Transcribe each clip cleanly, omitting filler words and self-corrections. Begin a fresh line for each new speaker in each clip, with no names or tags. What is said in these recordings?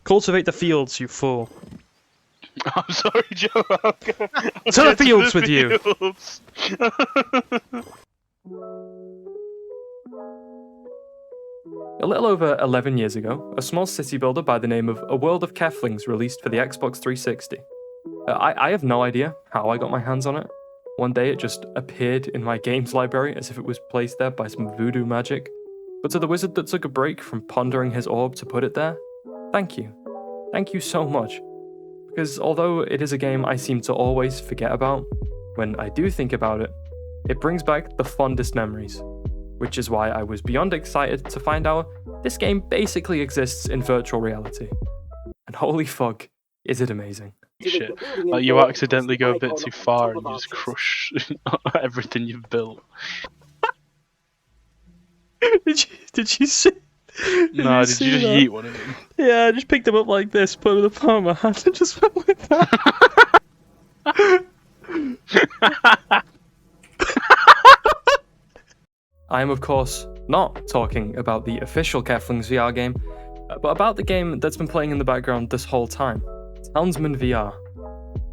Cultivate the fields, you fool.
I'm sorry, Joe.
To the fields with you!
A little over 11 years ago, a small city builder by the name of A World of Keflings released for the Xbox 360. I have no idea how I got my hands on it. One day it just appeared in my games library as if it was placed there by some voodoo magic. But to the wizard that took a break from pondering his orb to put it there, thank you. Thank you so much. Because although it is a game I seem to always forget about, when I do think about it, it brings back the fondest memories. Which is why I was beyond excited to find out this game basically exists in virtual reality. And holy fuck, is it amazing.
Shit. Like you accidentally go a bit too far and you just crush everything you've built.
Did you see?
No, did you just yeet one of them?
Yeah, I just picked them up like this, put them in the palm of my hand, and just went like that.
I am, of course, not talking about the official Keflings VR game, but about the game that's been playing in the background this whole time, Townsmen VR.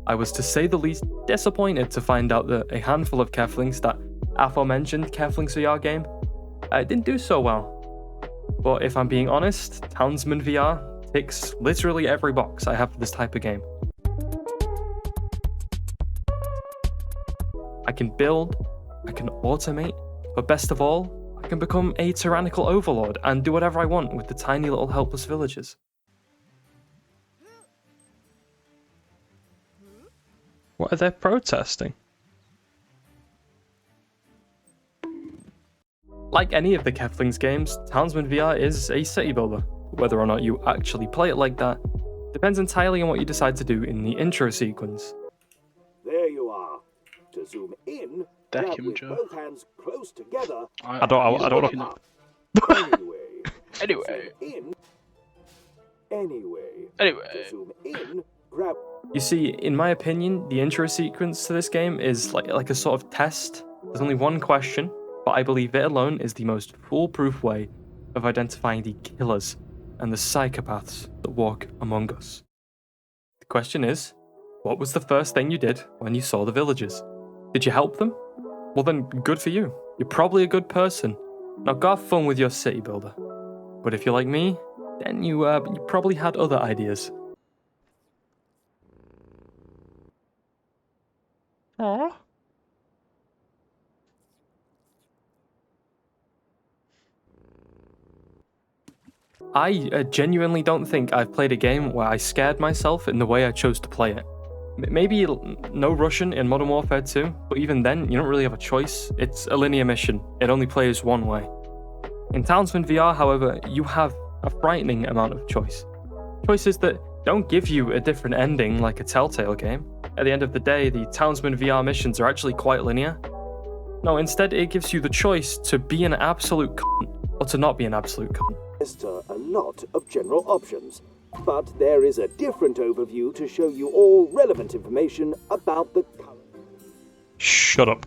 I was, to say the least, disappointed to find out that a handful of Keflings, that aforementioned Keflings VR game, didn't do so well. But if I'm being honest, Townsmen VR ticks literally every box I have for this type of game. I can build, I can automate, but best of all, I can become a tyrannical overlord and do whatever I want with the tiny little helpless villagers.
What are they protesting?
Like any of the Keflings games, Townsmen VR is a city builder. Whether or not you actually play it like that depends entirely on what you decide to do in the intro sequence.
There you are. To zoom in,
Deck
grab
him,
with
Joe.
both hands close together.
I don't know.
Anyway.
Anyway.
To zoom in, grab.
You see, in my opinion, the intro sequence to this game is like a sort of test. There's only one question, but I believe it alone is the most foolproof way of identifying the killers and the psychopaths that walk among us. The question is, what was the first thing you did when you saw the villagers? Did you help them? Well then, good for you. You're probably a good person. Now go have fun with your city builder. But if you're like me, then you probably had other ideas.
Aww.
I genuinely don't think I've played a game where I scared myself in the way I chose to play it. Maybe no Russian in Modern Warfare 2, but even then, you don't really have a choice. It's a linear mission. It only plays one way. In Townsmen VR, however, you have a frightening amount of choice. Choices that don't give you a different ending like a Telltale game. At the end of the day, the Townsmen VR missions are actually quite linear. No, instead it gives you the choice to be an absolute cunt or to not be an absolute cunt.
A lot of general options, but there is a different overview to show you all relevant information about the current.
Shut up.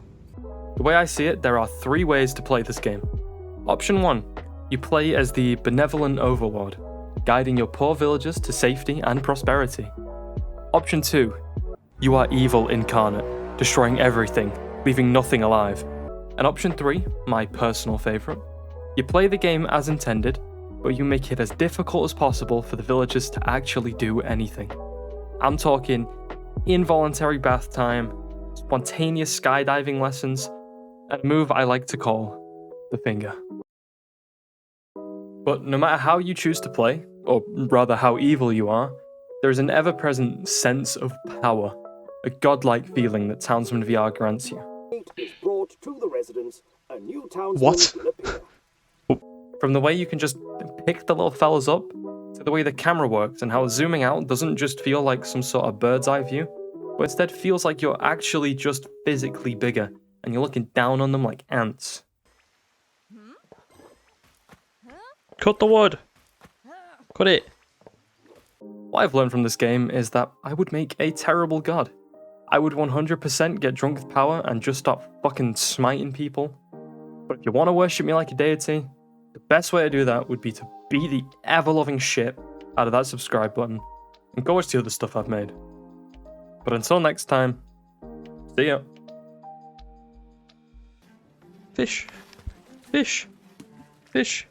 The way I see it, there are 3 ways to play this game. Option 1, you play as the benevolent overlord, guiding your poor villagers to safety and prosperity. Option 2, you are evil incarnate, destroying everything, leaving nothing alive. And option 3, my personal favourite, you play the game as intended, but you make it as difficult as possible for the villagers to actually do anything. I'm talking involuntary bath time, spontaneous skydiving lessons, and a move I like to call the finger. But no matter how you choose to play, or rather how evil you are, there is an ever-present sense of power, a godlike feeling that Townsmen VR grants you.
Is brought to the residents, a new townsman
What?
will appear.
From the way you can just pick the little fellas up, to the way the camera works and how zooming out doesn't just feel like some sort of bird's eye view, but instead feels like you're actually just physically bigger, and you're looking down on them like ants.
Cut the wood. Cut it.
What I've learned from this game is that I would make a terrible god. I would 100% get drunk with power and just start fucking smiting people. But if you want to worship me like a deity, the best way to do that would be to be the ever-loving shit out of that subscribe button and go watch the other stuff I've made. But until next time, see ya.
Fish. Fish. Fish.